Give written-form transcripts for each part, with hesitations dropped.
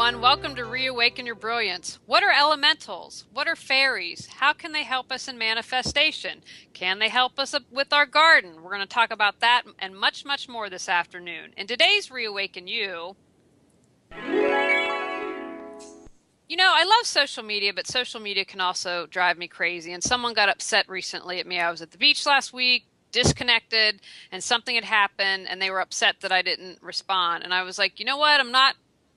everyone. Welcome to Reawaken Your Brilliance. What are elementals? What are fairies? How can they help us in manifestation? Can they help us with our garden? We're going to talk about that and much, much more this afternoon. In today's Reawaken You, I love social media, but social media can also drive me crazy. And someone got upset recently at me. I was at the beach last week, disconnected, and something had happened, and they were upset that I didn't respond. And I was like, you know what? I'm not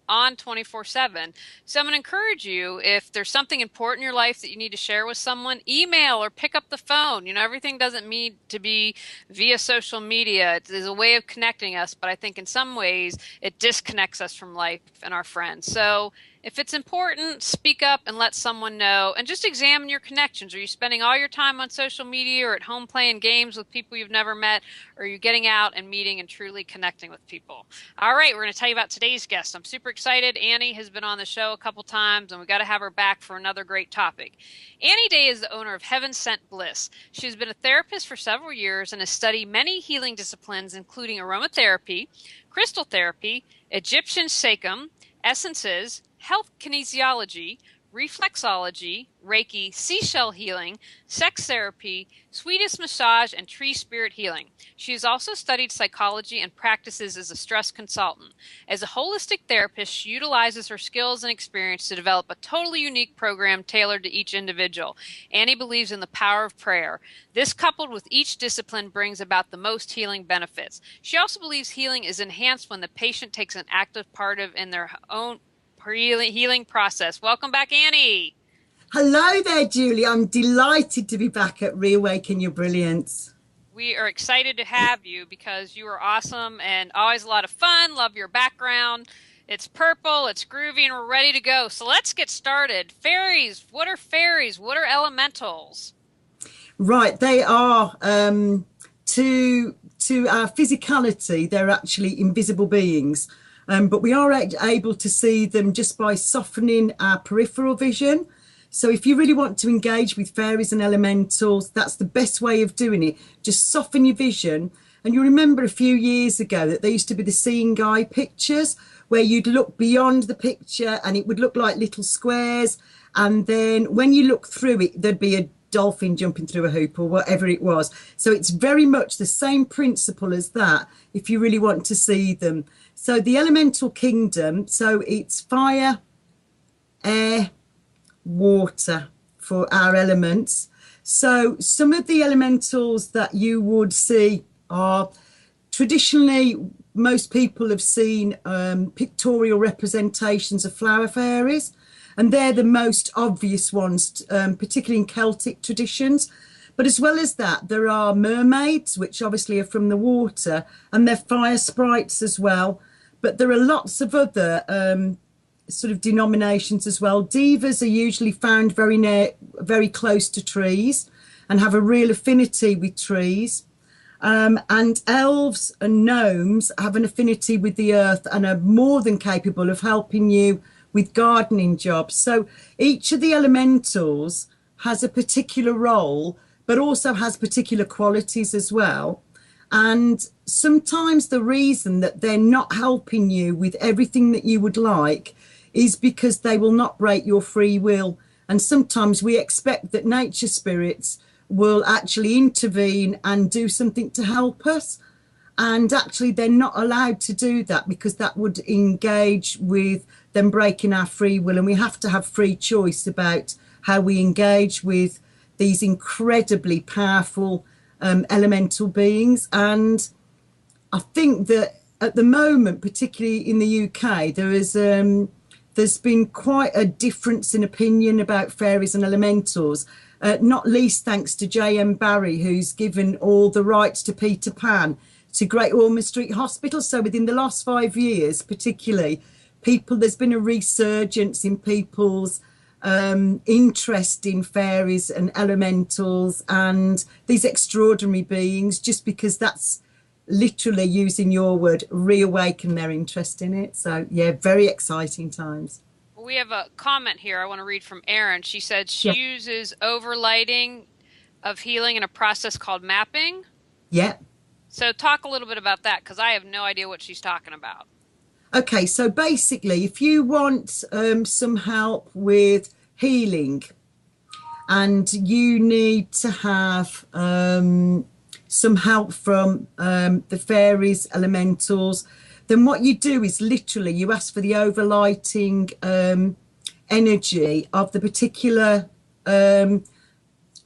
on 24/7. So I'm going to encourage you, if there's something important in your life that you need to share with someone, email or pick up the phone. Everything doesn't need to be via social media. It is a way of connecting us, but I think in some ways it disconnects us from life and our friends. So if it's important, speak up and let someone know, and just examine your connections. Are you spending all your time on social media or at home playing games with people you've never met? Or are you getting out and meeting and truly connecting with people? All right, we're going to tell you about today's guest. I'm super excited. Annie has been on the show a couple times, and we've got to have her back for another great topic. Annie Day is the owner of Heaven Sent Bliss. She's been a therapist for several years and has studied many healing disciplines, including aromatherapy, crystal therapy, Egyptian Sekum, essences, health kinesiology, reflexology, Reiki, seashell healing, sex therapy, Swedish massage, and tree spirit healing. She has also studied psychology and practices as a stress consultant. As a holistic therapist, she utilizes her skills and experience to develop a totally unique program tailored to each individual. Annie believes in the power of prayer. This, coupled with each discipline, brings about the most healing benefits. She also believes healing is enhanced when the patient takes an active part in their own healing process. Welcome back, Annie. Hello there, Julie. I'm delighted to be back at Reawaken Your Brilliance. We are excited to have you because you are awesome and always a lot of fun. Love your background. It's purple, it's groovy, and we're ready to go. So let's get started. Fairies. What are fairies? What are elementals? Right, they are to our physicality, they're actually invisible beings. But we are able to see them just by softening our peripheral vision. So if you really want to engage with fairies and elementals, that's the best way of doing it. Just soften your vision. And you remember a few years ago that there used to be the seeing eye pictures where you'd look beyond the picture and it would look like little squares. And then when you look through it, there'd be a dolphin jumping through a hoop or whatever it was. So it's very much the same principle as that if you really want to see them. So the elemental kingdom, so it's fire, air, water for our elements. So some of the elementals that you would see are traditionally, most people have seen pictorial representations of flower fairies, and they're the most obvious ones, particularly in Celtic traditions. But as well as that, there are mermaids, which obviously are from the water, and they're fire sprites as well. But there are lots of other sort of denominations as well. Divas are usually found very close to trees and have a real affinity with trees. And elves and gnomes have an affinity with the earth and are more than capable of helping you with gardening jobs. So each of the elementals has a particular role, but also has particular qualities as well. And sometimes the reason that they're not helping you with everything that you would like is because they will not break your free will. And sometimes we expect that nature spirits will actually intervene and do something to help us. And actually, they're not allowed to do that because that would engage with them breaking our free will. And we have to have free choice about how we engage with these incredibly powerful elemental beings. And I think that at the moment, particularly in the UK, there's been quite a difference in opinion about fairies and elementals, not least thanks to J.M. Barrie, who's given all the rights to Peter Pan to Great Ormond Street Hospital. So within the last 5 years, particularly, there's been a resurgence in people's interest in fairies and elementals and these extraordinary beings, just because that's literally, using your word, reawaken their interest in it. So yeah, very exciting times. We have a comment here I want to read from Erin. She said she uses overlighting of healing in a process called mapping. Yeah. So talk a little bit about that, because I have no idea what she's talking about. Okay, so basically, if you want some help with healing and you need to have some help from the fairies, elementals, then what you do is literally you ask for the overlighting energy of the particular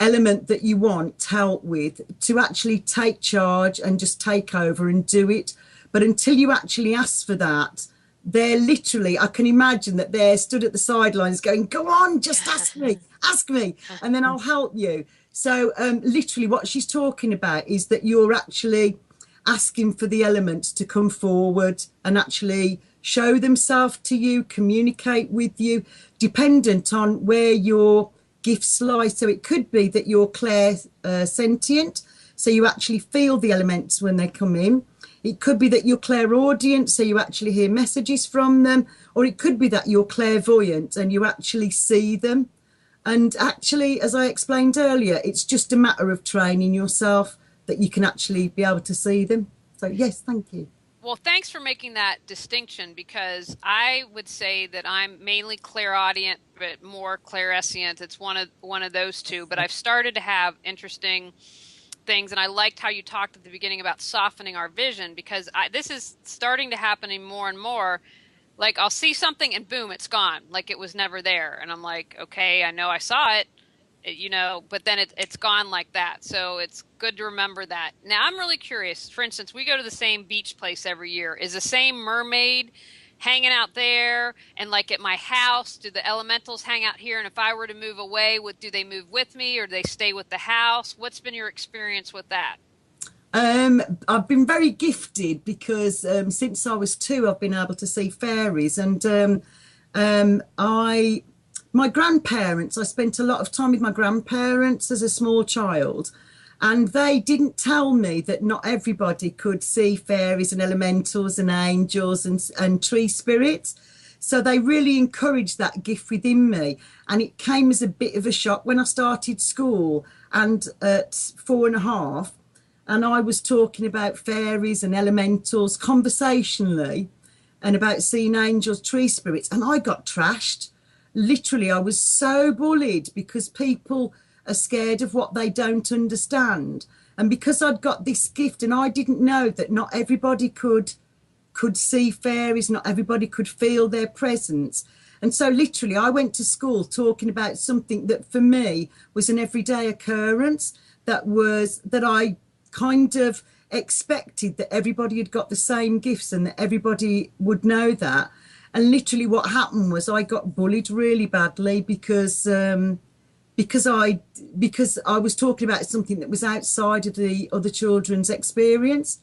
element that you want help with to actually take charge and just take over and do it. But until you actually ask for that, they're literally, I can imagine that they're stood at the sidelines going, go on, just ask me, and then I'll help you. So literally what she's talking about is that you're actually asking for the elements to come forward and actually show themselves to you, communicate with you, dependent on where your gifts lie. So it could be that you're clair sentient, so you actually feel the elements when they come in. It could be that you're clairaudient, so you actually hear messages from them, or it could be that you're clairvoyant and you actually see them. And actually, as I explained earlier, it's just a matter of training yourself that you can actually be able to see them. So yes, thank you. Well, thanks for making that distinction because I would say that I'm mainly clairaudient, but more clairsentient. It's one of those two. But I've started to have interesting things, and I liked how you talked at the beginning about softening our vision because this is starting to happen more and more. Like I'll see something and boom, it's gone, like it was never there, and I'm like, okay, I know I saw it, but then it's gone like that. So it's good to remember that. Now I'm really curious. For instance, we go to the same beach place every year. Is the same mermaid hanging out there? And like at my house, do the elementals hang out here? And if I were to move away, do they move with me or do they stay with the house? What's been your experience with that? I've been very gifted because since I was 2, I've been able to see fairies, and my grandparents. I spent a lot of time with my grandparents as a small child, and they didn't tell me that not everybody could see fairies and elementals and angels and tree spirits. So they really encouraged that gift within me, and it came as a bit of a shock when I started school and at 4.5 and I was talking about fairies and elementals conversationally and about seeing angels, tree spirits, and I got trashed. Literally, I was so bullied because people are scared of what they don't understand. And because I'd got this gift and I didn't know that not everybody could see fairies, not everybody could feel their presence. And so literally I went to school talking about something that for me was an everyday occurrence, that I kind of expected that everybody had got the same gifts and that everybody would know that. And literally what happened was I got bullied really badly because I was talking about something that was outside of the other children's experience.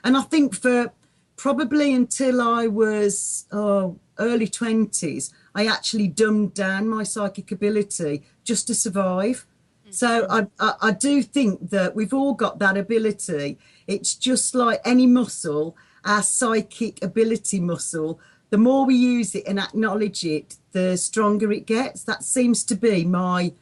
And I think for probably until I was early 20s, I actually dumbed down my psychic ability just to survive. So I do think that we've all got that ability. It's just like any muscle, our psychic ability muscle. The more we use it and acknowledge it, the stronger it gets. That seems to be my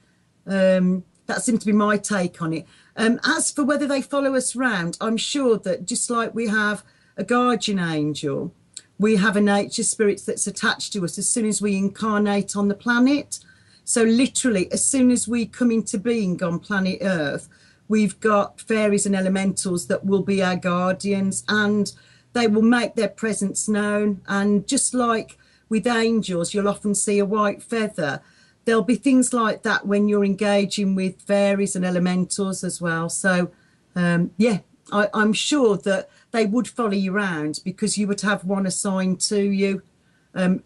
take on it. As for whether they follow us around, I'm sure that just like we have a guardian angel, we have a nature spirit that's attached to us as soon as we incarnate on the planet. So literally, as soon as we come into being on planet Earth, we've got fairies and elementals that will be our guardians, and they will make their presence known. And just like with angels, you'll often see a white feather. There'll be things like that when you're engaging with fairies and elementals as well. So, I'm sure that they would follow you around because you would have one assigned to you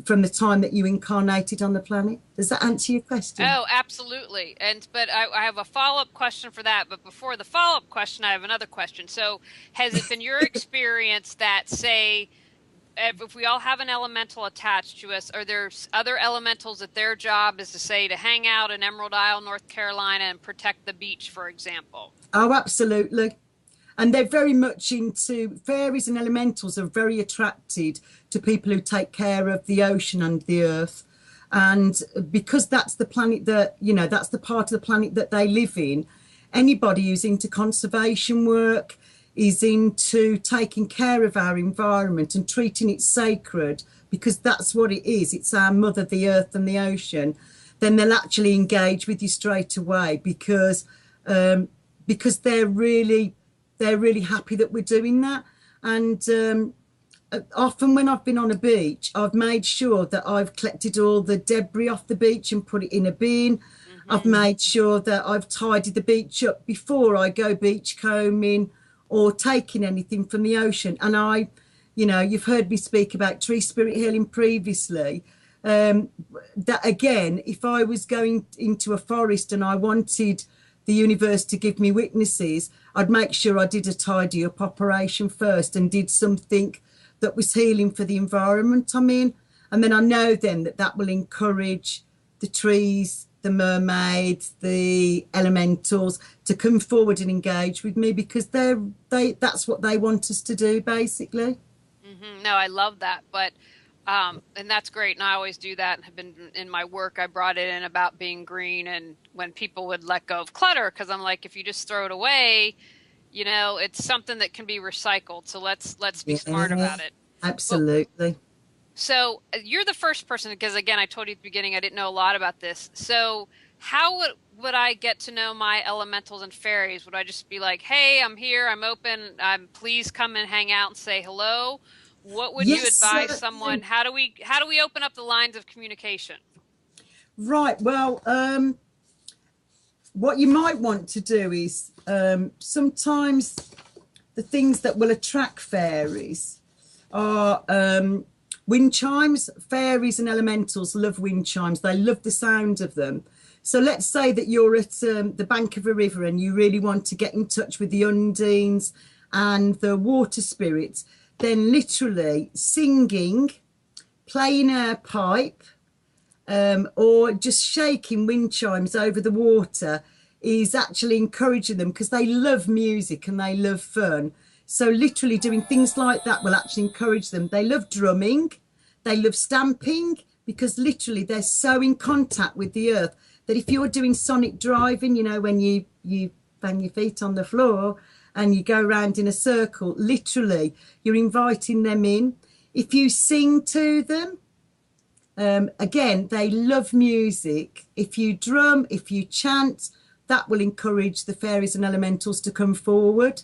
from the time that you incarnated on the planet. Does that answer your question? Oh, absolutely. But I have a follow-up question for that. But before the follow-up question, I have another question. So has it been your experience that, say, if we all have an elemental attached to us, are there other elementals that their job is to say to hang out in Emerald Isle, North Carolina, and protect the beach, for example? Oh, absolutely. And they're very much into fairies, and elementals are very attracted to people who take care of the ocean and the earth. And because that's the planet that's the part of the planet that they live in, anybody who's into conservation work, is into taking care of our environment and treating it sacred, because that's what it is. It's our mother, the earth and the ocean. Then they'll actually engage with you straight away, because they're really happy that we're doing that. And often when I've been on a beach, I've made sure that I've collected all the debris off the beach and put it in a bin. I've Hmm. made sure that I've tidied the beach up before I go beach combing or taking anything from the ocean. And you've heard me speak about tree spirit healing previously. Um, that again, if I was going into a forest and I wanted the universe to give me witnesses, I'd make sure I did a tidy up operation first and did something that was healing for the environment I'm in. And then I know then that will encourage the trees, the mermaids, the elementals to come forward and engage with me, because that's what they want us to do, basically. No, I love that. But and that's great. And I always do that and have been in my work. I brought it in about being green and when people would let go of clutter, because I'm like, if you just throw it away, it's something that can be recycled. So let's be smart Yeah, about it. But absolutely. so you're the first person, because again, I told you at the beginning I didn't know a lot about this. So how would I get to know my elementals and fairies? Would I just be like, "Hey, I'm here, I'm open, please come and hang out and say hello"? What would you Yes, advise someone? certainly. How do we open up the lines of communication? Right. Well, what you might want to do is sometimes the things that will attract fairies are wind chimes. Fairies and elementals love wind chimes. They love the sound of them. So let's say that you're at the bank of a river and you really want to get in touch with the undines and the water spirits, then literally singing, playing a pipe, or just shaking wind chimes over the water is actually encouraging them, because they love music and they love fun. So literally doing things like that will actually encourage them. They love drumming, they love stamping, because literally they're so in contact with the earth that if you're doing sonic driving, when you bang your feet on the floor and you go around in a circle, literally you're inviting them in. If you sing to them, again, they love music. If you drum, if you chant, that will encourage the fairies and elementals to come forward.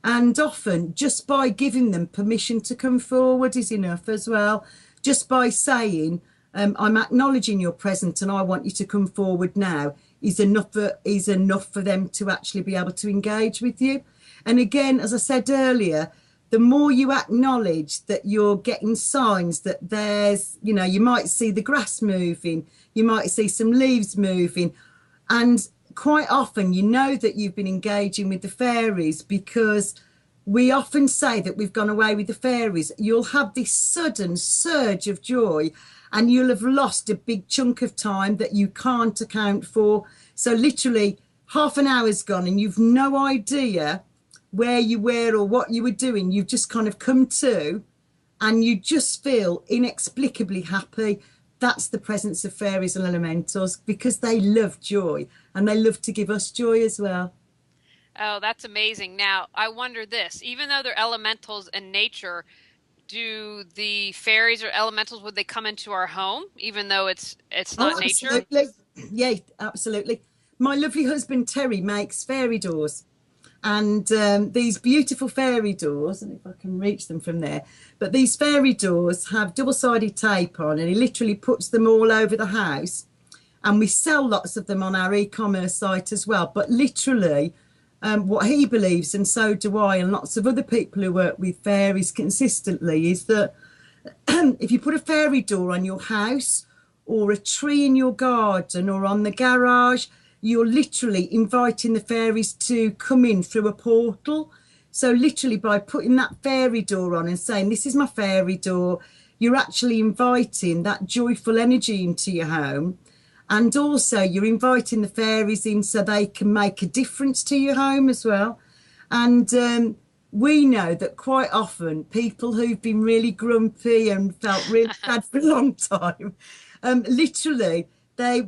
And often, just by giving them permission to come forward is enough as well. Just by saying, I'm acknowledging your presence and I want you to come forward now, is enough for them to actually be able to engage with you. And again, as I said earlier, the more you acknowledge that you're getting signs that you might see the grass moving, you might see some leaves moving, and quite often you know that you've been engaging with the fairies, because we often say that we've gone away with the fairies. You'll have this sudden surge of joy and you'll have lost a big chunk of time that you can't account for. So literally half an hour's gone and you've no idea where you were or what you were doing. You've just kind of come to and you just feel inexplicably happy. That's the presence of fairies and elementals, because they love joy and they love to give us joy as well. Oh, that's amazing. Now, I wonder this, even though they're elementals in nature, do the fairies or elementals, would they come into our home even though it's Oh, not nature? absolutely. Yeah, absolutely. My lovely husband Terry makes fairy doors, and these beautiful fairy doors, and if I can reach them from there, but these fairy doors have double-sided tape on, and he literally puts them all over the house, and we sell lots of them on our e-commerce site as well. But literally, what he believes, and so do I, and lots of other people who work with fairies consistently, is that if you put a fairy door on your house or a tree in your garden or on the garage, you're literally inviting the fairies to come in through a portal. So literally by putting that fairy door on and saying, this is my fairy door, you're actually inviting that joyful energy into your home. And also you're inviting the fairies in so they can make a difference to your home as well. And we know that quite often people who've been really grumpy and felt really sad for a long time, literally,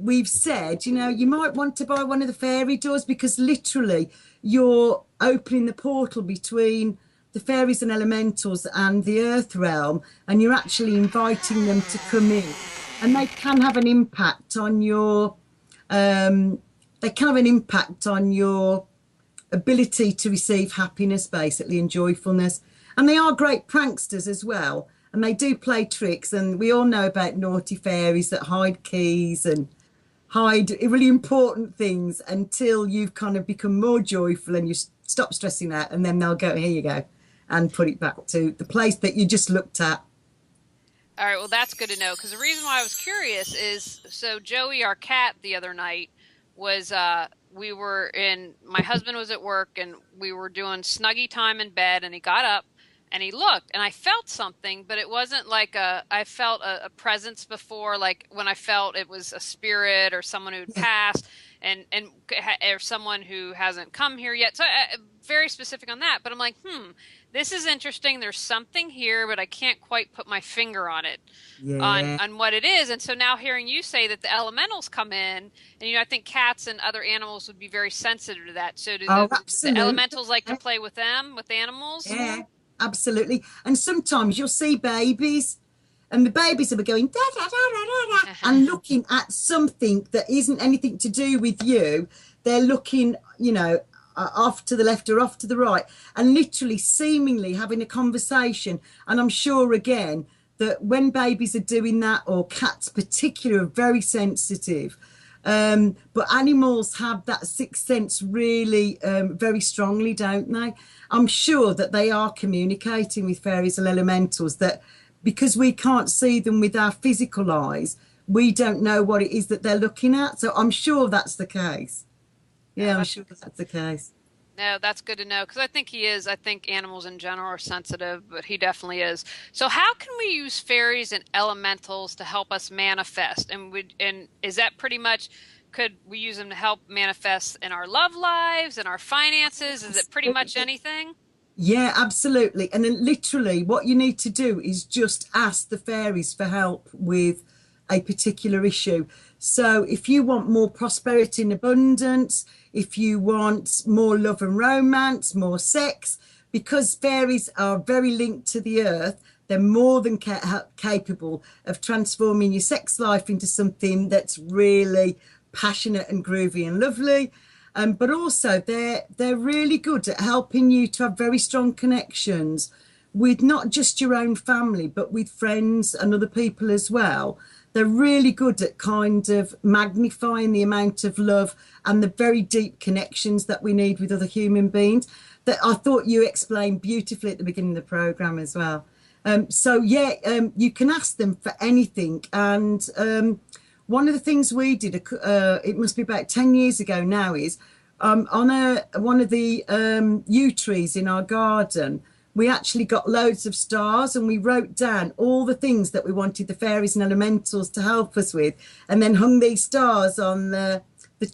we've said, you might want to buy one of the fairy doors, because literally you're opening the portal between the fairies and elementals and the earth realm, and you're actually inviting them to come in, and they can have an impact on your ability to receive happiness, basically, and joyfulness. And they are great pranksters as well, and they do play tricks, and we all know about naughty fairies that hide keys and hide really important things until you've kind of become more joyful and you stop stressing out, and then they'll go, here you go, and put it back to the place that you just looked at. All right, well, that's good to know, because the reason why I was curious is, so Joey, our cat, the other night was we were in, my husband was at work and we were doing snuggy time in bed, and he got up and he looked, and I felt something, but it wasn't like I felt a presence before, like when I felt it was a spirit or someone who'd passed, and or someone who hasn't come here yet. So very specific on that, but I'm like, this is interesting. There's something here, but I can't quite put my finger on it, Yeah. on what it is. And so now hearing you say that the elementals come in, and I think cats and other animals would be very sensitive to that. So do Oh, the absolutely. elementals like to play with them, with the animals? Yeah, absolutely. And sometimes you'll see babies, and the babies will be going da, da, da, da, da, da, and looking at something that isn't anything to do with you. They're looking, off to the left or off to the right, and literally seemingly having a conversation. And I'm sure again that when babies are doing that, or cats particularly, are very sensitive. But animals have that sixth sense really very strongly, don't they? I'm sure that they are communicating with fairies and elementals, that because we can't see them with our physical eyes, we don't know what it is that they're looking at. So I'm sure that's the case. Yeah, Yeah, I'm sure that's the case. no, that's good to know, because I think he is. I think animals in general are sensitive, but he definitely is. So, how can we use fairies and elementals to help us manifest? And is that pretty much? Could we use them to help manifest in our love lives and our finances? Is it pretty much anything? Yeah, absolutely. And then literally what you need to do is just ask the fairies for help with a particular issue. So if you want more prosperity and abundance, if you want more love and romance, more sex, because fairies are very linked to the earth, they're more than capable of transforming your sex life into something that's really passionate and groovy and lovely. But also they're really good at helping you to have very strong connections with not just your own family, but with friends and other people as well. They're really good at kind of magnifying the amount of love and the very deep connections that we need with other human beings, that I thought you explained beautifully at the beginning of the program as well. You can ask them for anything. And one of the things we did, it must be about 10 years ago now, is on one of the yew trees in our garden, we actually got loads of stars, and we wrote down all the things that we wanted the fairies and elementals to help us with, and then hung these stars on the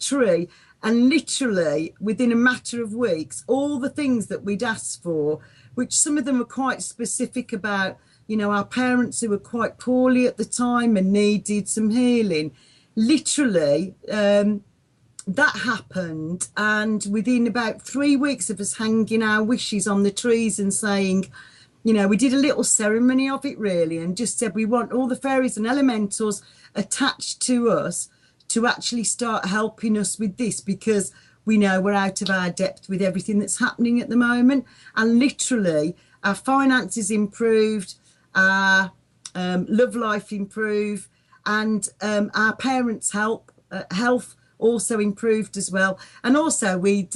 tree. And literally within a matter of weeks, all the things that we'd asked for, which some of them were quite specific about, our parents who were quite poorly at the time and needed some healing, literally that happened. And within about 3 weeks of us hanging our wishes on the trees and saying, we did a little ceremony of it really, and just said we want all the fairies and elementals attached to us to actually start helping us with this, because we know we're out of our depth with everything that's happening at the moment. And literally our finances improved, our love life improved, and our parents' health also improved as well. And also we'd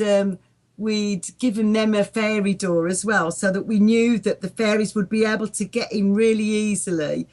given them a fairy door as well, so that we knew that the fairies would be able to get in really easily,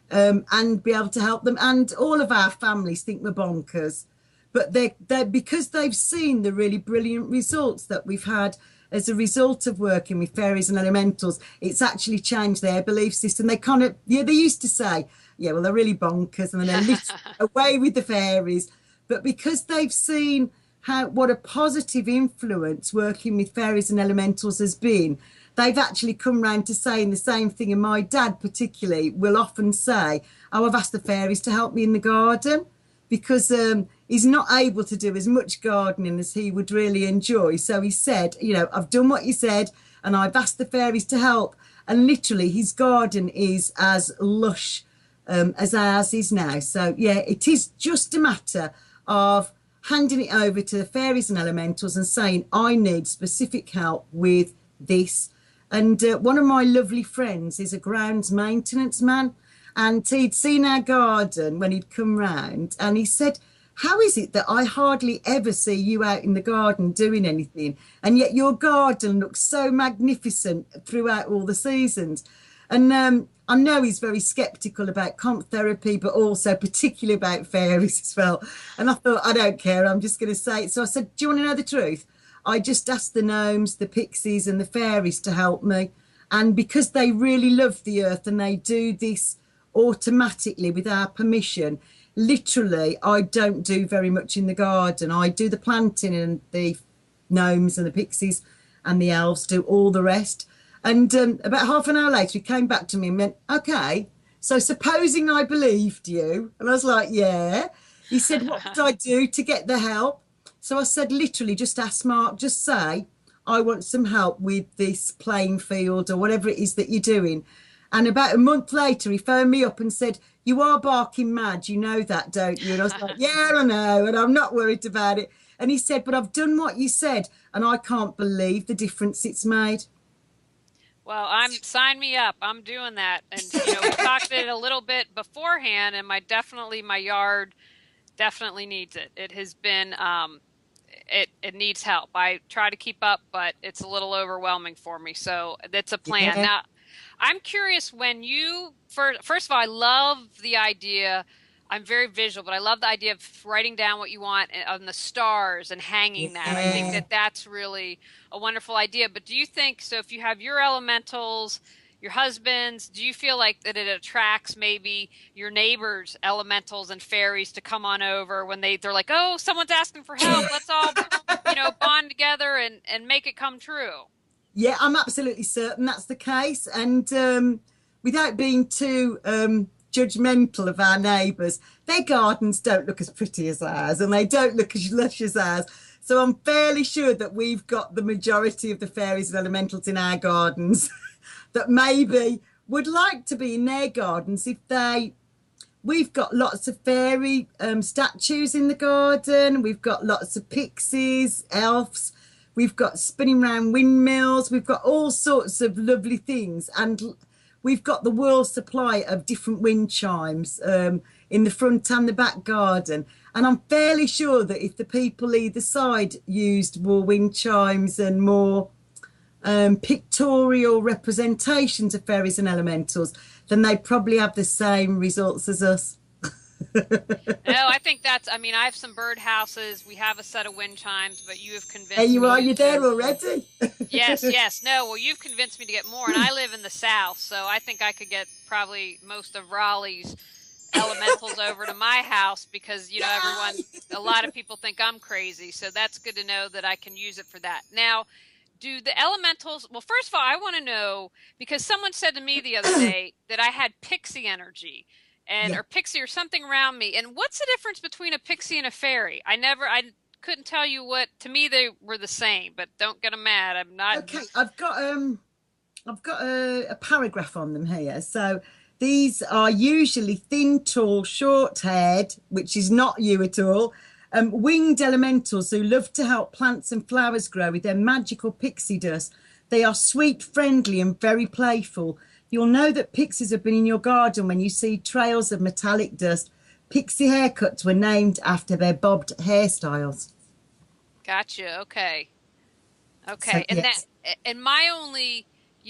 and be able to help them. And all of our families think we're bonkers, but they're because they've seen the really brilliant results that we've had as a result of working with fairies and elementals. It's actually changed their belief system. They kind of, they used to say, yeah, well, they're really bonkers, and then they're literally away with the fairies. But because they've seen what a positive influence working with fairies and elementals has been, they've actually come round to saying the same thing. And my dad particularly will often say, oh, I've asked the fairies to help me in the garden, because he's not able to do as much gardening as he would really enjoy. So he said, you know, I've done what you said and I've asked the fairies to help. And literally his garden is as lush as ours is now. So yeah, it is just a matter of handing it over to the fairies and elementals and saying, I need specific help with this. And one of my lovely friends is a grounds maintenance man, and he'd seen our garden when he'd come round, and he said, how is it that I hardly ever see you out in the garden doing anything, and yet your garden looks so magnificent throughout all the seasons? And I know he's very sceptical about comp therapy, but also particularly about fairies as well. And I thought, I don't care, I'm just going to say it. So I said, do you want to know the truth? I just asked the gnomes, the pixies and the fairies to help me. And because they really love the earth and they do this automatically with our permission, literally, I don't do very much in the garden. I do the planting, and the gnomes and the pixies and the elves do all the rest. And about half an hour later, he came back to me and went, okay, so supposing I believed you. And I was like, yeah. He said, what did I do to get the help? So I said, literally, just ask Mark, just say, I want some help with this playing field or whatever it is that you're doing. And about a month later, he phoned me up and said, you are barking mad. You know that, don't you? And I was like, yeah, I know. And I'm not worried about it. And he said, but I've done what you said. And I can't believe the difference it's made. Well, sign me up. I'm doing that. And we talked it a little bit beforehand, and my yard definitely needs it. It has been it needs help. I try to keep up, but it's a little overwhelming for me. So that's a plan. Yeah. Now, I'm curious when first of all, I love the idea. I'm very visual, but I love the idea of writing down what you want on the stars and hanging that. I think that that's really a wonderful idea. But do you think, so if you have your elementals, your husband's, do you feel like that it attracts maybe your neighbors, elementals and fairies to come on over when they're like, oh, someone's asking for help. Let's all, bond together and make it come true. Yeah, I'm absolutely certain that's the case. And without being too judgmental of our neighbours, their gardens don't look as pretty as ours and they don't look as lush as ours. So I'm fairly sure that we've got the majority of the fairies and elementals in our gardens that maybe would like to be in their gardens we've got lots of fairy statues in the garden. We've got lots of pixies, elves. We've got spinning round windmills. We've got all sorts of lovely things. And we've got the world's supply of different wind chimes in the front and the back garden. And I'm fairly sure that if the people either side used more wind chimes and more pictorial representations of fairies and elementals, then they'd probably have the same results as us. No, I think I have some bird houses. We have a set of wind chimes, but you have convinced There you me. are, you're there already. Yes, yes. No, well, you've convinced me to get more, and I live in the South, so I think I could get probably most of Raleigh's elementals over to my house because, a lot of people think I'm crazy, so that's good to know that I can use it for that. Now, do the elementals, well, first of all, I want to know, because someone said to me the other day that I had pixie energy. Or pixie or something around me. And what's the difference between a pixie and a fairy? I couldn't tell you what. To me, they were the same. But don't get them mad. I'm not. Okay, I've got a paragraph on them here. So these are usually thin, tall, short-haired, which is not you at all. Winged elementals who love to help plants and flowers grow with their magical pixie dust. They are sweet, friendly, and very playful. You'll know that pixies have been in your garden when you see trails of metallic dust. Pixie haircuts were named after their bobbed hairstyles. Gotcha. Okay. Okay. So, And yes. and my only,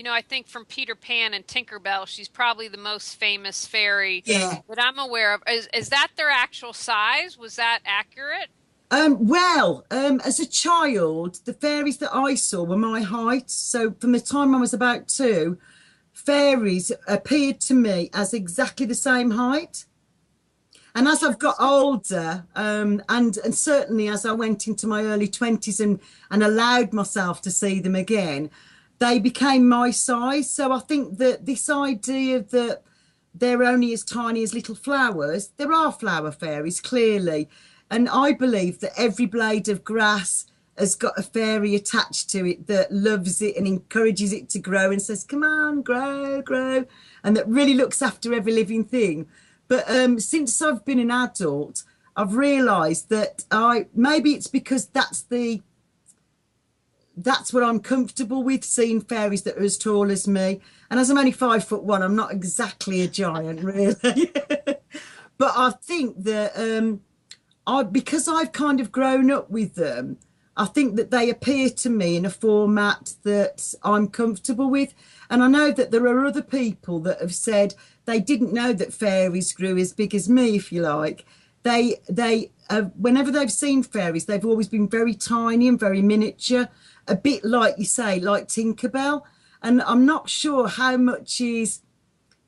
I think from Peter Pan and Tinkerbell, she's probably the most famous fairy Yeah. that I'm aware of. Is that their actual size? Was that accurate? As a child, the fairies that I saw were my height. So from the time I was about 2, fairies appeared to me as exactly the same height. And as I've got older, and certainly as I went into my early 20s and allowed myself to see them again, they became my size. So I think that this idea that they're only as tiny as little flowers. There are flower fairies, clearly. And I believe that every blade of grass has got a fairy attached to it that loves it and encourages it to grow and says, come on, grow, grow, and that really looks after every living thing. But since I've been an adult, I've realised that maybe it's because that's what I'm comfortable with, seeing fairies that are as tall as me. And as I'm only 5'1", I'm not exactly a giant, really. But I think that because I've kind of grown up with them, I think that they appear to me in a format that I'm comfortable with. And I know that there are other people that have said they didn't know that fairies grew as big as me, if you like. They whenever they've seen fairies, they've always been very tiny and very miniature, a bit like you say, like Tinkerbell. And I'm not sure how much is,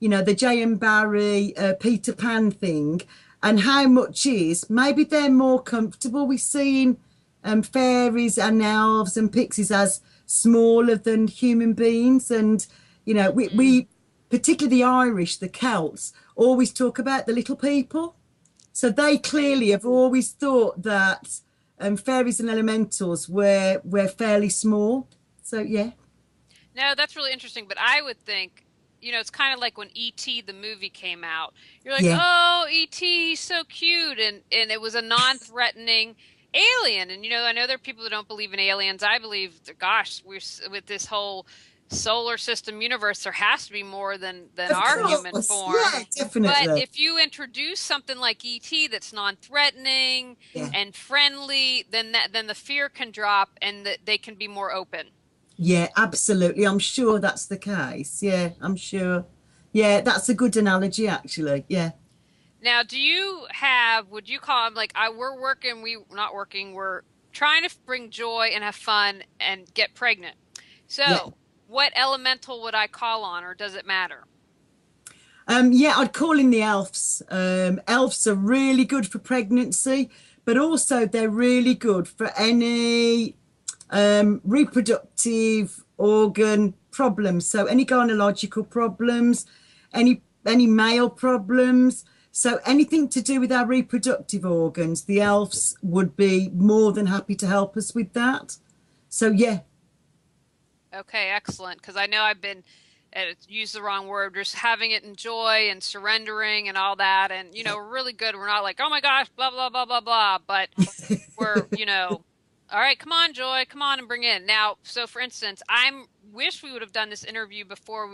the J.M. Barrie, Peter Pan thing, and how much is maybe they're more comfortable with seeing fairies and elves and pixies as smaller than human beings. And, we particularly the Irish, the Celts, always talk about the little people. So they clearly have always thought that fairies and elementals were fairly small. So, yeah. No, that's really interesting. But I would think, it's kind of like when E.T. the movie came out. You're like, Yeah. oh, E.T. he's so cute, and it was a non-threatening alien. And I know there are people that don't believe in aliens. I believe, gosh, we're with this whole solar system universe, there has to be more than Of our human course. form. Yeah, But definitely. if you introduce something like ET that's non-threatening Yeah. and friendly, then the fear can drop and they can be more open. Yeah, absolutely. I'm sure that's the case. Yeah, I'm sure. Yeah, that's a good analogy, actually. Yeah. Now, would you call them like, we're working, not working, we're trying to bring joy and have fun and get pregnant. Yeah. So, what elemental would I call on, or does it matter? Yeah, I'd call in the elves. Elves are really good for pregnancy, but also they're really good for any reproductive organ problems. So any gynecological problems, any male problems. So anything to do with our reproductive organs, the elves would be more than happy to help us with that. So yeah, Okay, excellent. Because I know I've been used the wrong word, just having it in joy and surrendering and all that. And, we're really good. We're not like, oh my gosh, blah, blah, blah, blah, blah. But we're, all right, come on, Joy, come on and bring in. Now, so for instance, wish we would have done this interview before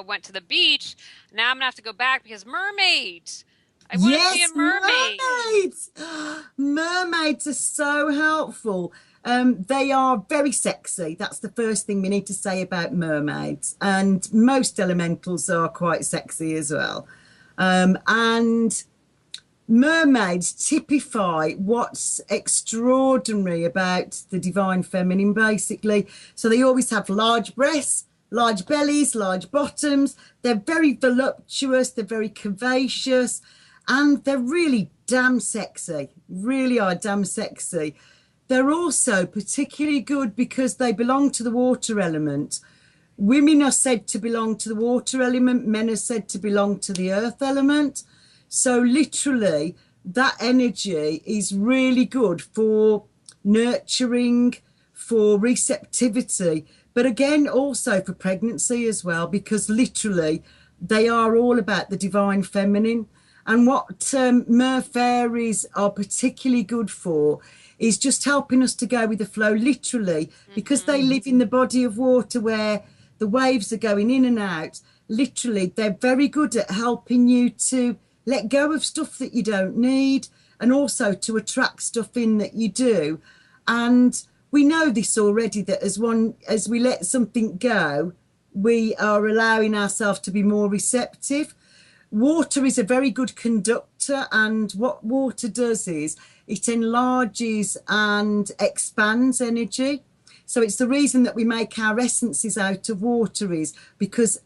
went to the beach. Now I'm gonna have to go back because mermaids. I want to see a yes, mermaid. mermaids. Mermaids are so helpful. They are very sexy. That's the first thing we need to say about mermaids. And most elementals are quite sexy as well. And mermaids typify what's extraordinary about the divine feminine, basically. So they always have large breasts, large bellies, large bottoms. They're very voluptuous, they're very curvaceous, and they're really damn sexy. Really are damn sexy. They're also particularly good because they belong to the water element. Women are said to belong to the water element, men are said to belong to the earth element. So literally, that energy is really good for nurturing, for receptivity, but again, also for pregnancy as well, because literally they are all about the divine feminine. And what mer fairies are particularly good for is just helping us to go with the flow, literally, because they Hmm. live in the body of water where the waves are going in and out. Literally, they're very good at helping you to let go of stuff that you don't need and also to attract stuff in that you do. And we know this already, that as we let something go, we are allowing ourselves to be more receptive. Water is a very good conductor, and what water does is it enlarges and expands energy. So it's the reason that we make our essences out of water, is because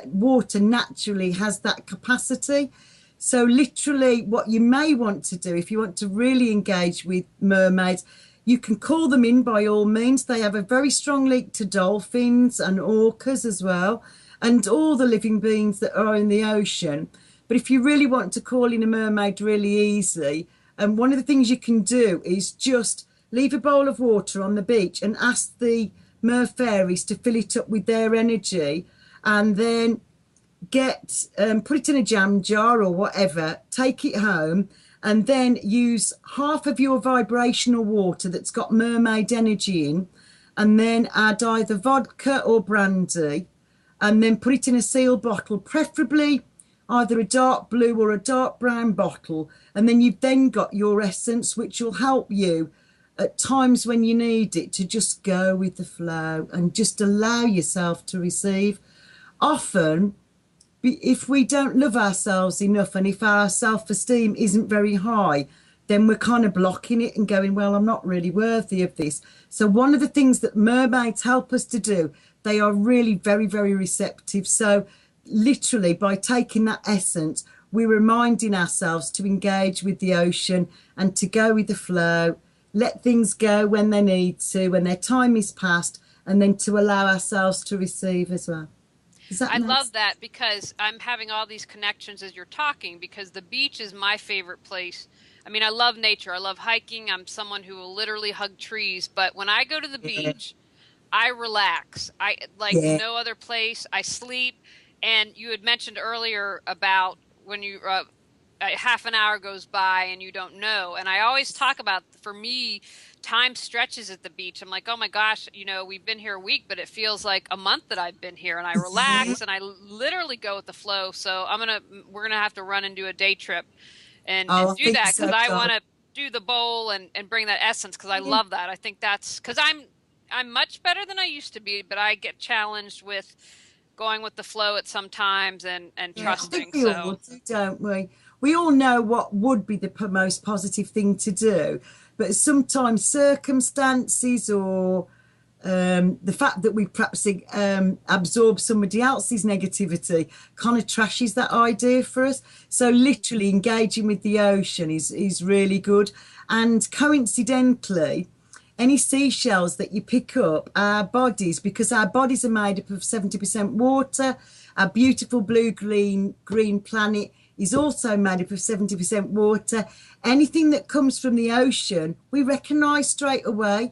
water naturally has that capacity. So literally what you may want to do, if you want to really engage with mermaids, you can call them in by all means. They have a very strong link to dolphins and orcas as well. and all the living beings that are in the ocean. But if you really want to call in a mermaid really easy, one of the things you can do is just leave a bowl of water on the beach and ask the mer fairies to fill it up with their energy, and then put it in a jam jar or whatever, take it home, and then use half of your vibrational water that's got mermaid energy in, and then add either vodka or brandy, and then put it in a sealed bottle, preferably either a dark blue or a dark brown bottle. And then you've then got your essence, which will help you at times when you need it to just go with the flow and just allow yourself to receive. Often, if we don't love ourselves enough, and if our self-esteem isn't very high, then we're kind of blocking it and going, well, I'm not really worthy of this. So one of the things that mermaids help us to do, they are really very, very receptive. So literally by taking that essence, we're reminding ourselves to engage with the ocean and to go with the flow, let things go when they need to, when their time is past, and then to allow ourselves to receive as well. Does that I make love sense? that because I'm having all these connections as you're talking because the beach is my favorite place. I mean, I love nature. I love hiking. I'm someone who will literally hug trees, but when I go to the Yeah, beach, I relax. I like yeah, no other place. I sleep. And you had mentioned earlier about when you half an hour goes by and you don't know. And I always talk about, for me, time stretches at the beach. I'm like, oh my gosh, we've been here a week, but it feels like a month that I've been here. And I yeah. relax and I literally go with the flow. So we're gonna have to run and do a day trip and Oh, I do think that because so, I want Charles. to do the bowl and bring that essence because I Yeah, love that. I think that's because I'm much better than I used to be, but I get challenged with going with the flow at some times and yeah, I think trusting. we all So do, don't we? We all know what would be the most positive thing to do, but sometimes circumstances or the fact that we perhaps absorb somebody else's negativity kind of trashes that idea for us. So literally engaging with the ocean is really good. And coincidentally, any seashells that you pick up, our bodies, because our bodies are made up of 70% water, our beautiful blue green planet is also made up of 70% water. Anything that comes from the ocean, we recognize straight away.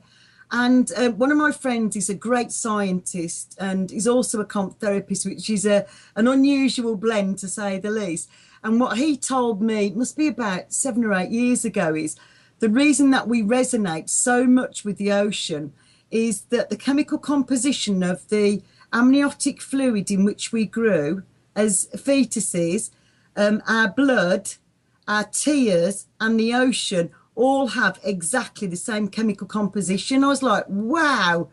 And one of my friends is a great scientist and is also a comp therapist, which is an unusual blend to say the least. And what he told me, must be about 7 or 8 years ago, is the reason that we resonate so much with the ocean is that the chemical composition of the amniotic fluid in which we grew as fetuses, our blood, our tears, and the ocean all have exactly the same chemical composition. I was like, wow.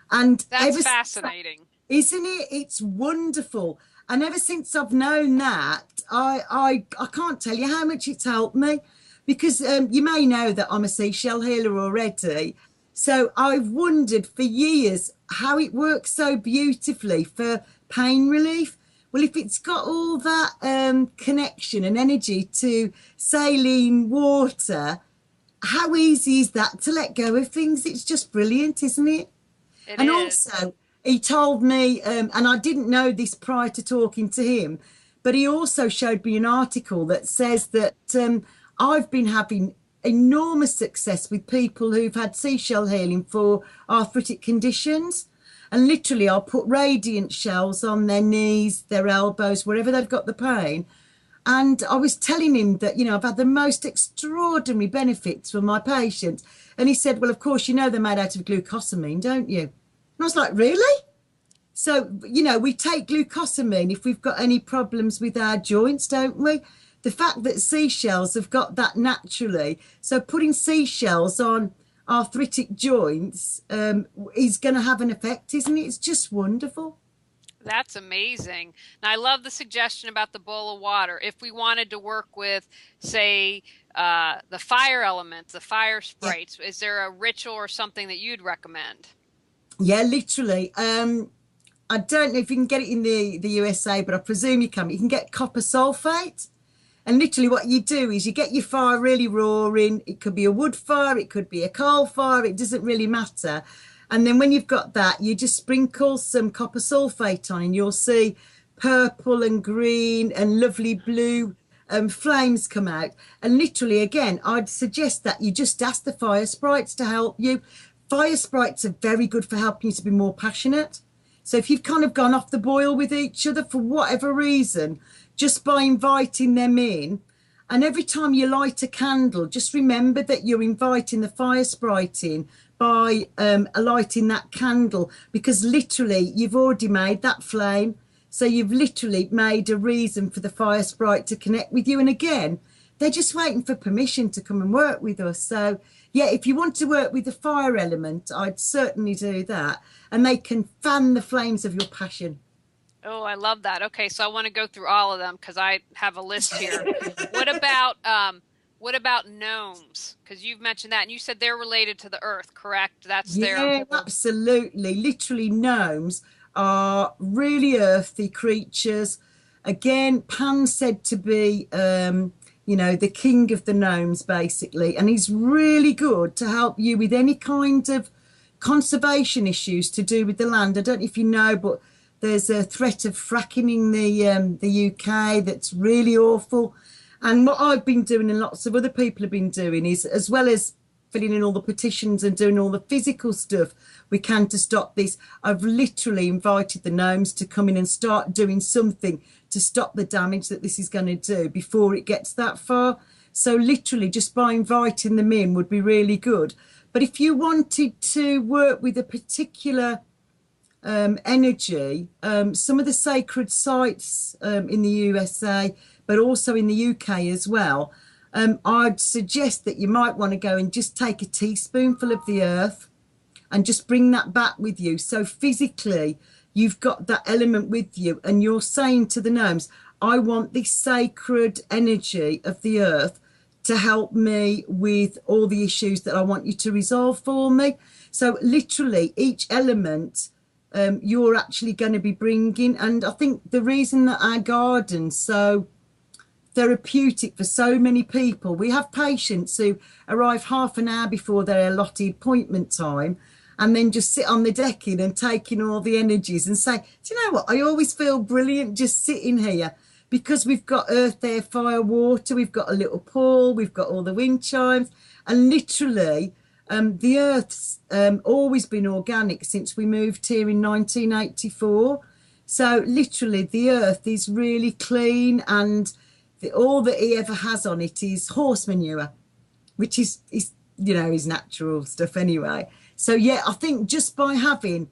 And that's ever since that, fascinating. isn't it? It's wonderful. And ever since I've known that, I can't tell you how much it's helped me because you may know that I'm a seashell healer already. So I've wondered for years how it works so beautifully for pain relief. Well, if it's got all that connection and energy to saline water, how easy is that to let go of things? It's just brilliant, isn't it? It And is. also, he told me, and I didn't know this prior to talking to him, but he also showed me an article that says that I've been having enormous success with people who've had seashell healing for arthritic conditions. And literally, I'll put radiant shells on their knees, their elbows, wherever they've got the pain. And I was telling him that, I've had the most extraordinary benefits from my patients. And he said, well, of course, they're made out of glucosamine, don't you? And I was like, really? So, we take glucosamine if we've got any problems with our joints, don't we? The fact that seashells have got that naturally. So putting seashells on arthritic joints is going to have an effect, isn't it? It's just wonderful. That's amazing. Now, I love the suggestion about the bowl of water. If we wanted to work with, say, the fire elements, the fire Yeah. sprites, is there a ritual or something that you'd recommend? Yeah, literally. I don't know if you can get it in the USA, but I presume you can. You can get copper sulfate. And literally what you do is you get your fire really roaring. It could be a wood fire, it could be a coal fire, it doesn't really matter. And then when you've got that, you just sprinkle some copper sulfate on, and you'll see purple and green and lovely blue flames come out. And literally, again, I'd suggest that you just ask the fire sprites to help you. Fire sprites are very good for helping you to be more passionate. So if you've kind of gone off the boil with each other for whatever reason, just by inviting them in, and every time you light a candle, just remember that you're inviting the fire sprite in by lighting that candle, because literally you've already made that flame. So you've literally made a reason for the fire sprite to connect with you. And again, they're just waiting for permission to come and work with us. So yeah, if you want to work with the fire element, I'd certainly do that. And they can fan the flames of your passion. Oh, I love that. Okay, so I want to go through all of them because I have a list here. What about what about gnomes? Because you've mentioned that and you said they're related to the earth, correct? That's their Yeah, absolutely. Literally, gnomes are really earthy creatures. Again, Pan's said to be, the king of the gnomes, basically, and he's really good to help you with any kind of conservation issues to do with the land. I don't know if you know, but there's a threat of fracking in the UK that's really awful. And what I've been doing, and lots of other people have been doing, is as well as filling in all the petitions and doing all the physical stuff we can to stop this, I've literally invited the gnomes to come in and start doing something to stop the damage that this is going to do before it gets that far. So literally just by inviting them in would be really good. But if you wanted to work with a particular energy, some of the sacred sites in the USA, but also in the UK as well, I'd suggest that you might want to go and just take a teaspoonful of the earth and just bring that back with you. So physically, you've got that element with you, and you're saying to the gnomes, I want this sacred energy of the earth to help me with all the issues that I want you to resolve for me. So literally, each element you're actually going to be bringing. And I think the reason that our garden's so therapeutic for so many people, we have patients who arrive half an hour before their allotted appointment time and then just sit on the decking and take in all the energies and say, do you know what, I always feel brilliant just sitting here, because we've got earth, air, fire, water, we've got a little pool, we've got all the wind chimes, and literally the earth's always been organic since we moved here in 1984. So literally the earth is really clean, and all that he ever has on it is horse manure, which is is natural stuff anyway. So yeah, I think just by having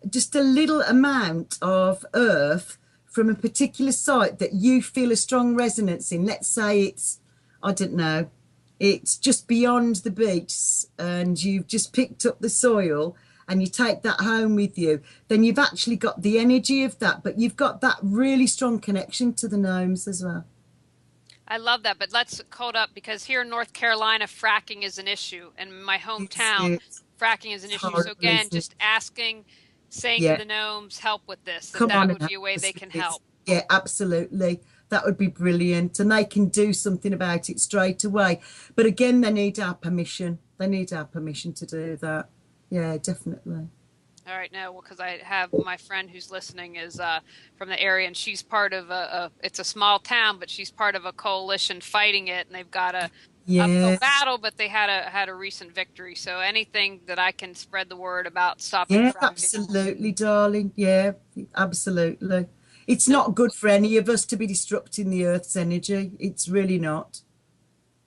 just a little amount of earth from a particular site that you feel a strong resonance in, let's say it's, I don't know, it's just beyond the beach and you've just picked up the soil and you take that home with you, then you've actually got the energy of that, but you've got that really strong connection to the gnomes as well. I love that, but let's hold up because here in North Carolina, fracking is an issue. In my hometown, It's fracking is an issue. So horrible, again, isn't just it? asking, saying to Yeah, the gnomes, help with this, that come that on would now. be a way they can It's, help. yeah, absolutely. That would be brilliant. And they can do something about it straight away. But again, they need our permission. They need our permission to do that. Yeah, definitely. All right, no, well, because I have my friend who's listening is from the area, and she's part of it's a small town, but she's part of a coalition fighting it, and they've got a uphill Yes. battle, but they had a recent victory. So anything that I can spread the word about stopping Yeah, fracking. absolutely, darling. Yeah, absolutely. It's No, not good for any of us to be disrupting the earth's energy. It's really not.